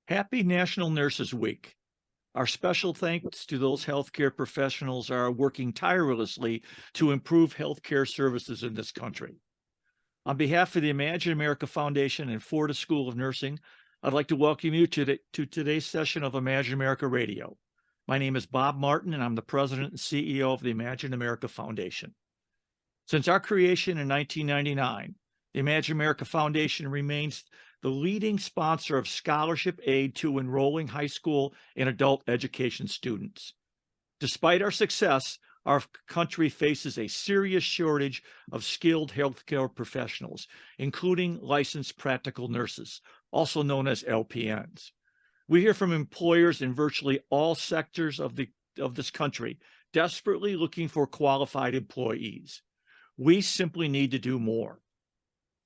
Happy National Nurses Week. Our special thanks to those healthcare professionals who are working tirelessly to improve healthcare services in this country. On behalf of the Imagine America Foundation and Fortis School of Nursing, I'd like to welcome you to today's session of Imagine America Radio. My name is Bob Martin, and I'm the president and CEO of the Imagine America Foundation. Since our creation in 1999, the Imagine America Foundation remains the leading sponsor of scholarship aid to enrolling high school and adult education students. Despite our success, our country faces a serious shortage of skilled healthcare professionals, including licensed practical nurses, also known as LPNs. We hear from employers in virtually all sectors of this country desperately looking for qualified employees. We simply need to do more.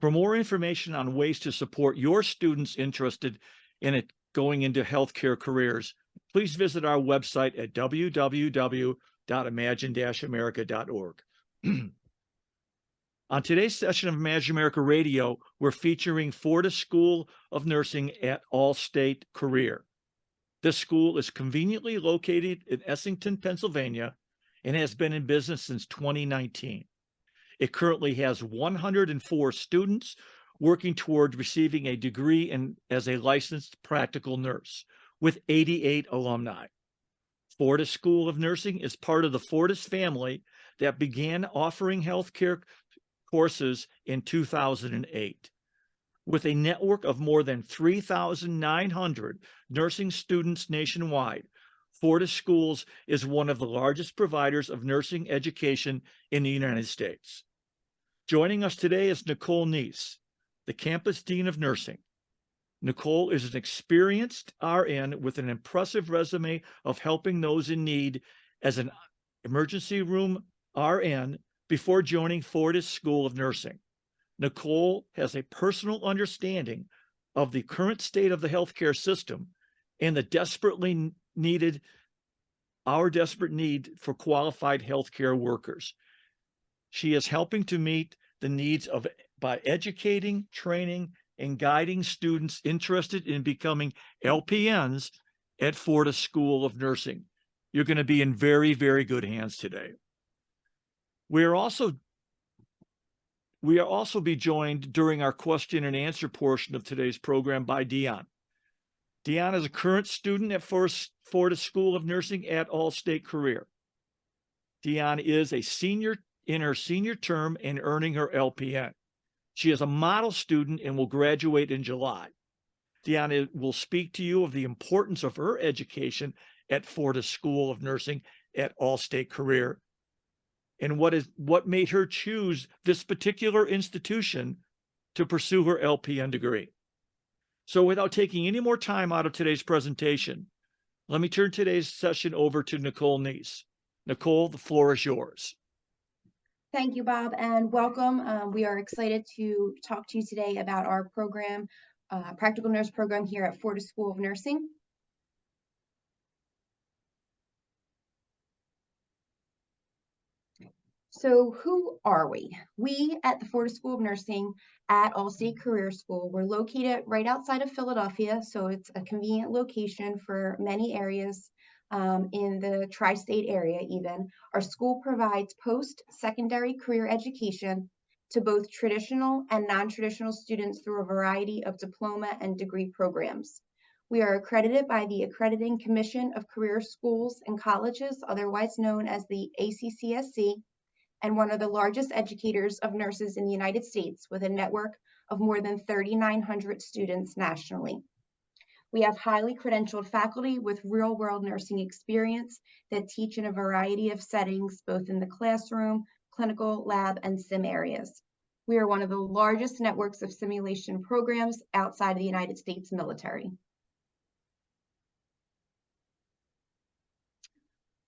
For more information on ways to support your students interested in it going into healthcare careers, please visit our website at www.imagine-america.org. On today's session of Imagine America Radio, we're featuring Fortis School of Nursing at All-State Career. This school is conveniently located in Essington, Pennsylvania, and has been in business since 2019. It currently has 104 students working toward receiving a degree as a licensed practical nurse, with 88 alumni. Fortis School of Nursing is part of the Fortis family that began offering healthcare courses in 2008. With a network of more than 3,900 nursing students nationwide, Fortis Schools is one of the largest providers of nursing education in the United States. Joining us today is Nicole Neiss, the Campus Dean of Nursing. Nicole is an experienced RN with an impressive resume of helping those in need as an emergency room RN before joining Fortis School of Nursing. Nicole has a personal understanding of the current state of the healthcare system and the desperate need for qualified healthcare workers. She is helping to meet the needs by educating, training, and guiding students interested in becoming LPNs at Fortis School of Nursing. You're going to be in very, very good hands today. We are also be joined during our question and answer portion of today's program by Dion. Dion is a current student at Fortis School of Nursing at All-State Career. Dion is a senior in her senior term and earning her LPN. She is a model student and will graduate in July. Dion will speak to you of the importance of her education at Fortis School of Nursing at All-State Career and what made her choose this particular institution to pursue her LPN degree. So without taking any more time out of today's presentation, let me turn today's session over to Nicole Neiss. Nicole, the floor is yours. Thank you, Bob, and welcome. We are excited to talk to you today about our program, practical nurse program here at Fortis School of Nursing. So who are we? We at the Fortis School of Nursing at All-State Career School, we're located right outside of Philadelphia, so it's a convenient location for many areas in the tri-state area even. Our school provides post-secondary career education to both traditional and non-traditional students through a variety of diploma and degree programs. We are accredited by the Accrediting Commission of Career Schools and Colleges, otherwise known as the ACCSC, and one of the largest educators of nurses in the United States with a network of more than 3,900 students nationally. We have highly credentialed faculty with real-world nursing experience that teach in a variety of settings, both in the classroom, clinical, lab, and sim areas. We are one of the largest networks of simulation programs outside of the United States military.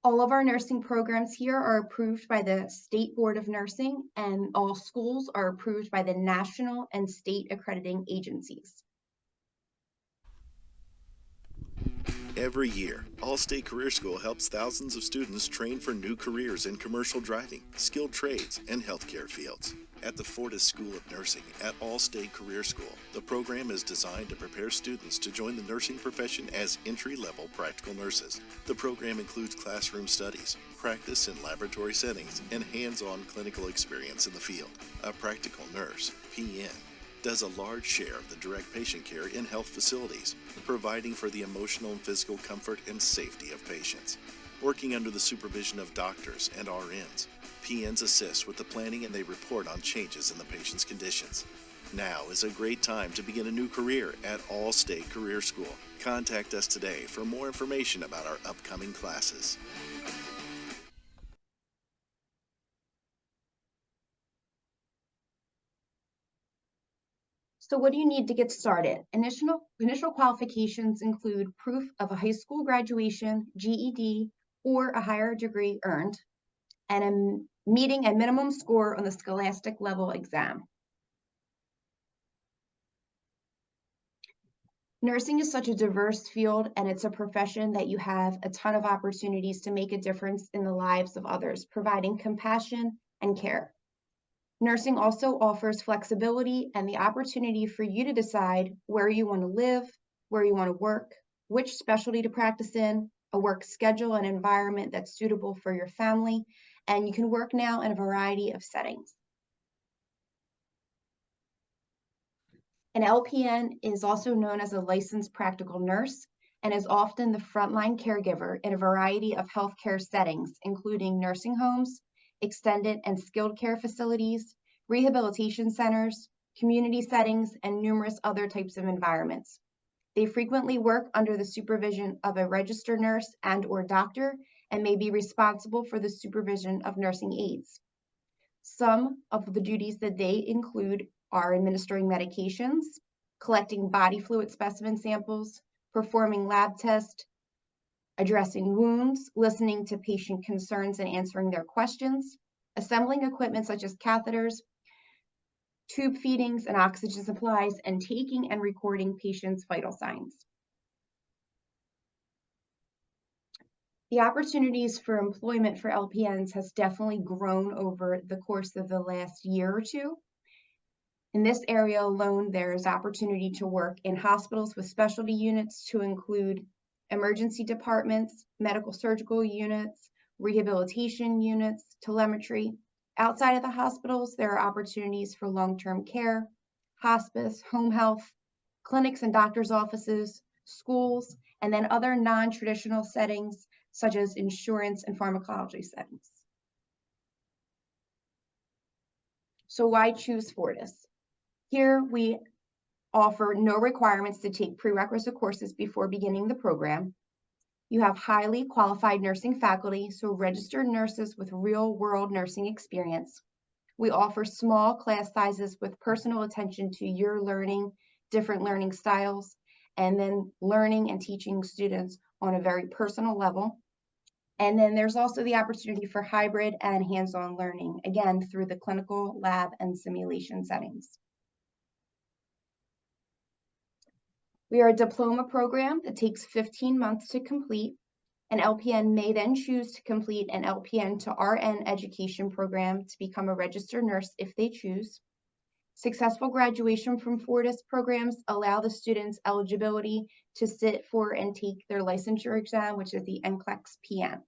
All of our nursing programs here are approved by the State Board of Nursing, and all schools are approved by the national and state accrediting agencies. Every year, Allstate Career School helps thousands of students train for new careers in commercial driving, skilled trades, and healthcare fields. At the Fortis School of Nursing at Allstate Career School, the program is designed to prepare students to join the nursing profession as entry-level practical nurses. The program includes classroom studies, practice in laboratory settings, and hands-on clinical experience in the field. A practical nurse, PN, does a large share of the direct patient care in health facilities, providing for the emotional and physical comfort and safety of patients. Working under the supervision of doctors and RNs, PNs assist with the planning and they report on changes in the patient's conditions. Now is a great time to begin a new career at Allstate Career School. Contact us today for more information about our upcoming classes. So what do you need to get started? Initial qualifications include proof of a high school graduation, GED, or a higher degree earned, and meeting a minimum score on the scholastic level exam. Nursing is such a diverse field, and it's a profession that you have a ton of opportunities to make a difference in the lives of others, providing compassion and care. Nursing also offers flexibility and the opportunity for you to decide where you want to live, where you want to work, which specialty to practice in, a work schedule and environment that's suitable for your family, and you can work now in a variety of settings. An LPN is also known as a licensed practical nurse and is often the frontline caregiver in a variety of healthcare settings, including nursing homes, extended and skilled care facilities, rehabilitation centers, community settings, and numerous other types of environments. They frequently work under the supervision of a registered nurse and/or doctor and may be responsible for the supervision of nursing aides. Some of the duties that they include are administering medications, collecting body fluid specimen samples, performing lab tests, addressing wounds, listening to patient concerns and answering their questions, assembling equipment such as catheters, tube feedings and oxygen supplies, and taking and recording patients' vital signs. The opportunities for employment for LPNs has definitely grown over the course of the last year or two. In this area alone, there's opportunity to work in hospitals with specialty units to include emergency departments, medical surgical units, rehabilitation units, telemetry. Outside of the hospitals, there are opportunities for long-term care, hospice, home health, clinics and doctors' offices, schools, and then other non-traditional settings such as insurance and pharmacology settings. So why choose Fortis? Here we offer no requirements to take prerequisite courses before beginning the program. You have highly qualified nursing faculty, so registered nurses with real-world nursing experience. We offer small class sizes with personal attention to your learning, different learning styles, and then learning and teaching students on a very personal level. And then there's also the opportunity for hybrid and hands-on learning, again, through the clinical, lab, and simulation settings. We are a diploma program that takes 15 months to complete. An LPN may then choose to complete an LPN to RN education program to become a registered nurse if they choose. Successful graduation from Fortis programs allow the students eligibility to sit for and take their licensure exam, which is the NCLEX PN.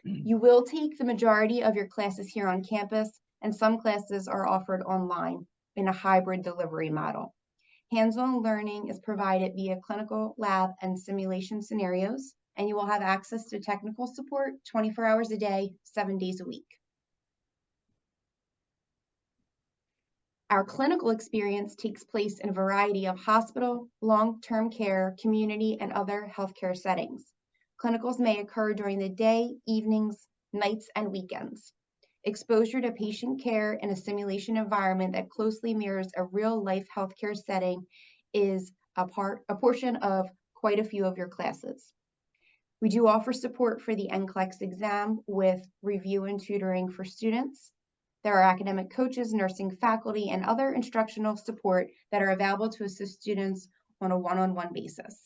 You will take the majority of your classes here on campus, and some classes are offered online in a hybrid delivery model. Hands-on learning is provided via clinical, lab, and simulation scenarios, and you will have access to technical support 24 hours a day, 7 days a week. Our clinical experience takes place in a variety of hospital, long-term care, community, and other healthcare settings. Clinicals may occur during the day, evenings, nights, and weekends. Exposure to patient care in a simulation environment that closely mirrors a real-life healthcare setting is a portion of quite a few of your classes. We do offer support for the NCLEX exam with review and tutoring for students. There are academic coaches, nursing faculty, and other instructional support that are available to assist students on a one-on-one basis.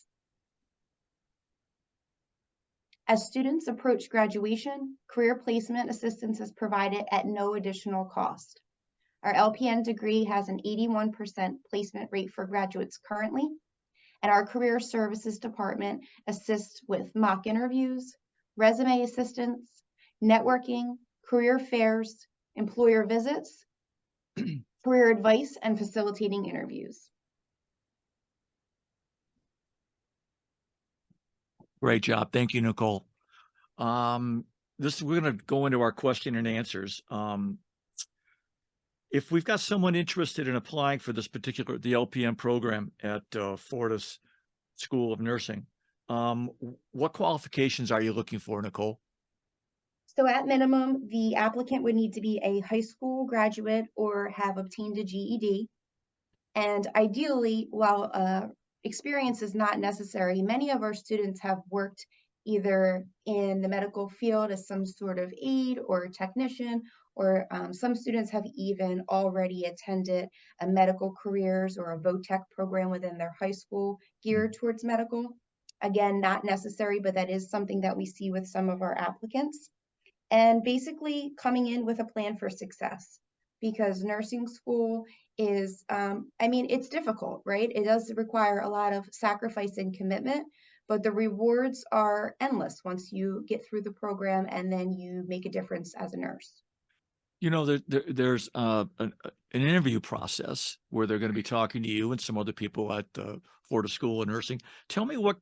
As students approach graduation, career placement assistance is provided at no additional cost. Our LPN degree has an 81% placement rate for graduates currently, and our Career Services Department assists with mock interviews, resume assistance, networking, career fairs, employer visits, career advice, and facilitating interviews. Great job. Thank you, Nicole. We're going to go into our question and answers. If we've got someone interested in applying for the LPN program at Fortis School of Nursing, what qualifications are you looking for, Nicole? So at minimum, the applicant would need to be a high school graduate or have obtained a GED. And ideally, while experience is not necessary, many of our students have worked either in the medical field as some sort of aide or technician, or some students have even already attended a medical careers or a VOTEC program within their high school geared towards medical. Again, not necessary, but that is something that we see with some of our applicants. And basically coming in with a plan for success, because nursing school is, it's difficult, right? It does require a lot of sacrifice and commitment, but the rewards are endless once you get through the program and then you make a difference as a nurse. You know, there's an interview process where they're going to be talking to you and some other people at the Fortis School of Nursing. Tell me what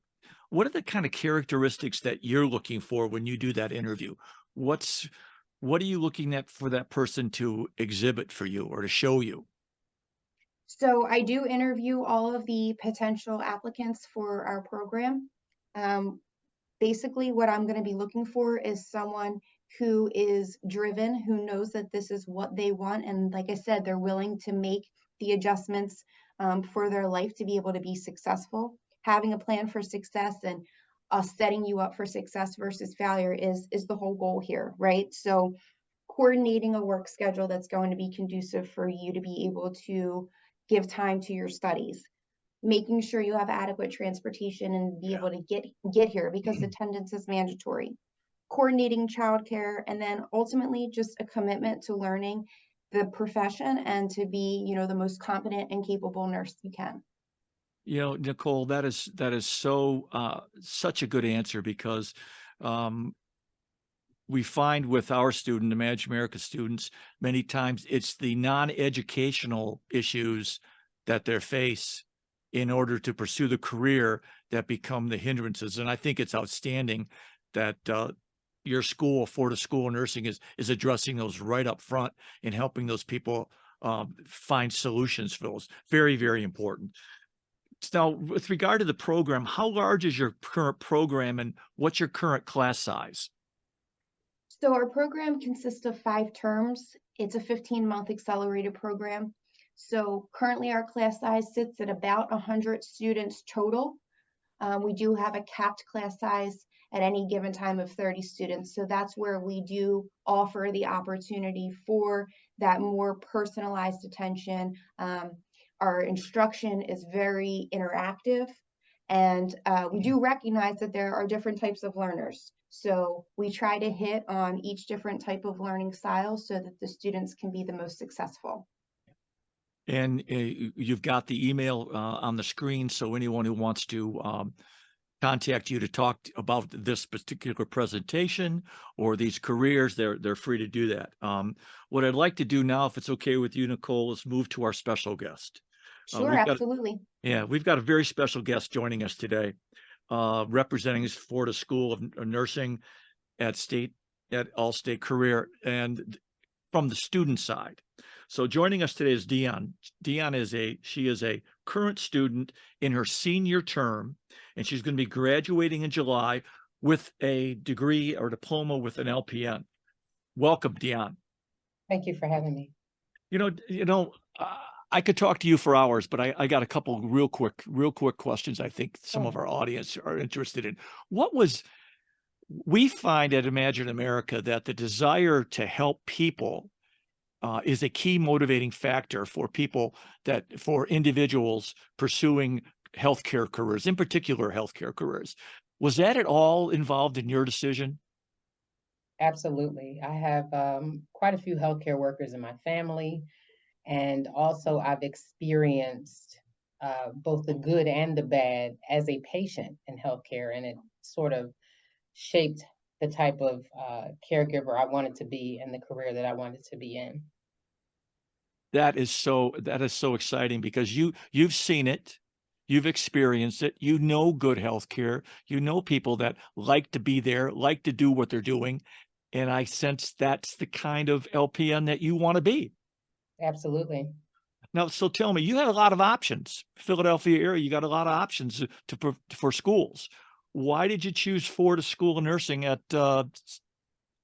are the kind of characteristics that you're looking for when you do that interview? What are you looking at for that person to exhibit for you or to show you? So I do interview all of the potential applicants for our program. Basically, what I'm going to be looking for is someone who is driven, who knows that this is what they want. And like I said, they're willing to make the adjustments for their life to be able to be successful. Having a plan for success and setting you up for success versus failure is the whole goal here, right? So coordinating a work schedule that's going to be conducive for you to be able to give time to your studies, making sure you have adequate transportation and be able to get here because attendance is mandatory, coordinating childcare, and then ultimately just a commitment to learning the profession and to be, the most competent and capable nurse you can. You know, Nicole, that is so such a good answer, because we find with our student, Imagine America students, many times it's the non-educational issues that they face in order to pursue the career that become the hindrances. And I think it's outstanding that your school, Fortis School of Nursing, is addressing those right up front and helping those people find solutions for those. Very, very important. Now, with regard to the program, how large is your current program and what's your current class size? So our program consists of 5 terms. It's a 15-month accelerated program. So currently our class size sits at about 100 students total. We do have a capped class size at any given time of 30 students. So that's where we do offer the opportunity for that more personalized attention. Our instruction is very interactive, and we do recognize that there are different types of learners. So we try to hit on each different type of learning style so that the students can be the most successful. And you've got the email on the screen, so anyone who wants to contact you to talk about this particular presentation or these careers, they're free to do that. What I'd like to do now, if it's okay with you, Nicole, is move to our special guest. Sure, absolutely. We've got a very special guest joining us today, representing Fortis School of Nursing at All-State Career, and from the student side. So joining us today is Dion. Dion is a current student in her senior term, and she's going to be graduating in July with a degree or diploma with an LPN. Welcome, Dion. Thank you for having me. I could talk to you for hours, but I got a couple real quick questions I think some of our audience are interested in. We find at Imagine America that the desire to help people is a key motivating factor for individuals pursuing healthcare careers, in particular healthcare careers. Was that at all involved in your decision? Absolutely. I have quite a few healthcare workers in my family, and also I've experienced both the good and the bad as a patient in healthcare, and it sort of shaped the type of caregiver I wanted to be and the career that I wanted to be in. That is so exciting because you've seen it, you've experienced it, you know good healthcare, you know people that like to be there, like to do what they're doing, and I sense that's the kind of LPN that you want to be. Absolutely. Now, so tell me, you had a lot of options. Philadelphia area, you got a lot of options for schools. Why did you choose Fortis School of Nursing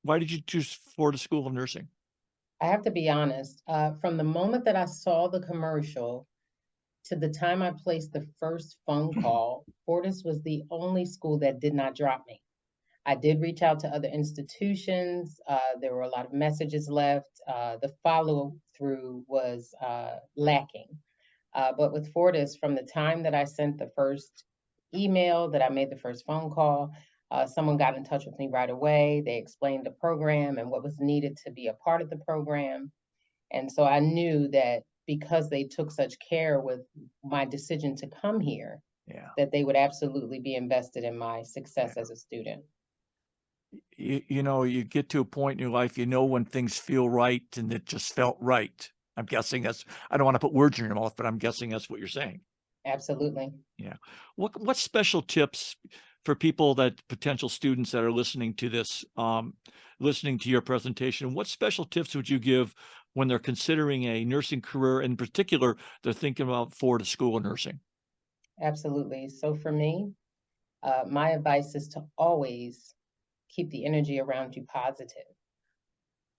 why did you choose Fortis School of Nursing? I have to be honest, from the moment that I saw the commercial to the time I placed the first phone call, Fortis was the only school that did not drop me. I did reach out to other institutions. There were a lot of messages left. The follow through was lacking. But with Fortis, from the time that I sent the first email, that I made the first phone call, someone got in touch with me right away. They explained the program and what was needed to be a part of the program. And so I knew that because they took such care with my decision to come here, Yeah. that they would absolutely be invested in my success as a student. You know, you get to a point in your life, you know, when things feel right and it just felt right. I'm guessing I don't want to put words in your mouth, but I'm guessing that's what you're saying. Absolutely. Yeah. What special tips for people potential students that are listening to this, listening to your presentation, what special tips would you give when they're considering a nursing career? In particular, they're thinking about Fortis School of Nursing. Absolutely. So for me, my advice is to always keep the energy around you positive.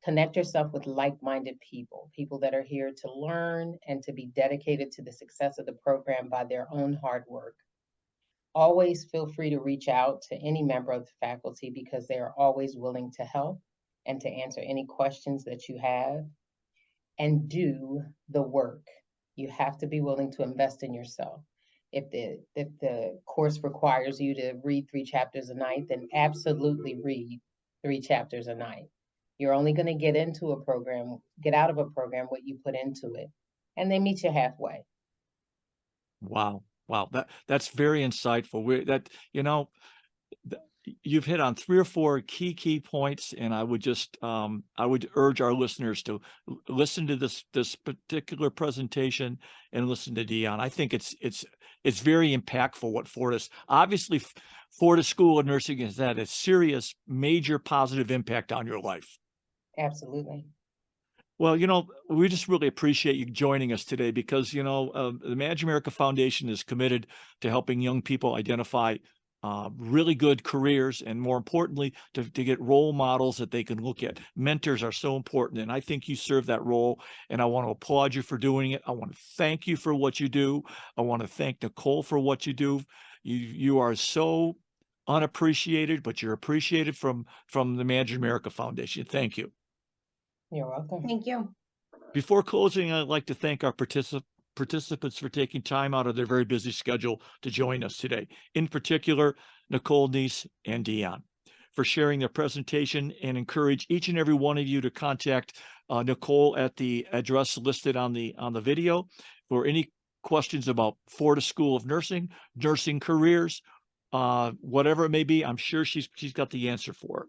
Connect yourself with like-minded people, people that are here to learn and to be dedicated to the success of the program by their own hard work. Always feel free to reach out to any member of the faculty because they are always willing to help and to answer any questions that you have. And do the work. You have to be willing to invest in yourself. If the course requires you to read 3 chapters a night, then absolutely read 3 chapters a night. You're only going to get out of a program what you put into it. And they meet you halfway. Wow. Wow. That's very insightful. You've hit on 3 or 4 key points, and I would urge our listeners to listen to this particular presentation and listen to Dion. I think it's very impactful what obviously Fortis School of Nursing has had a serious, major positive impact on your life. Absolutely. Well, we just really appreciate you joining us today because, the Manage America Foundation is committed to helping young people identify really good careers and, more importantly, to get role models that they can look at. Mentors are so important, and I think you serve that role, and I want to applaud you for doing it. I want to thank you for what you do. I want to thank Nicole for what you do. You are so unappreciated, but you're appreciated from the Manage America Foundation. Thank you. You're welcome. Thank you. Before closing, I'd like to thank our participants for taking time out of their very busy schedule to join us today. In particular, Nicole Neiss and Dion for sharing their presentation, and encourage each and every one of you to contact Nicole at the address listed on the video for any questions about Fortis School of Nursing, nursing careers, whatever it may be. I'm sure she's got the answer for it.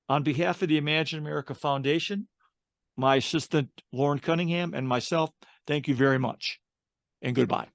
On behalf of the Imagine America Foundation, my assistant, Lauren Cunningham, and myself, thank you very much, and goodbye.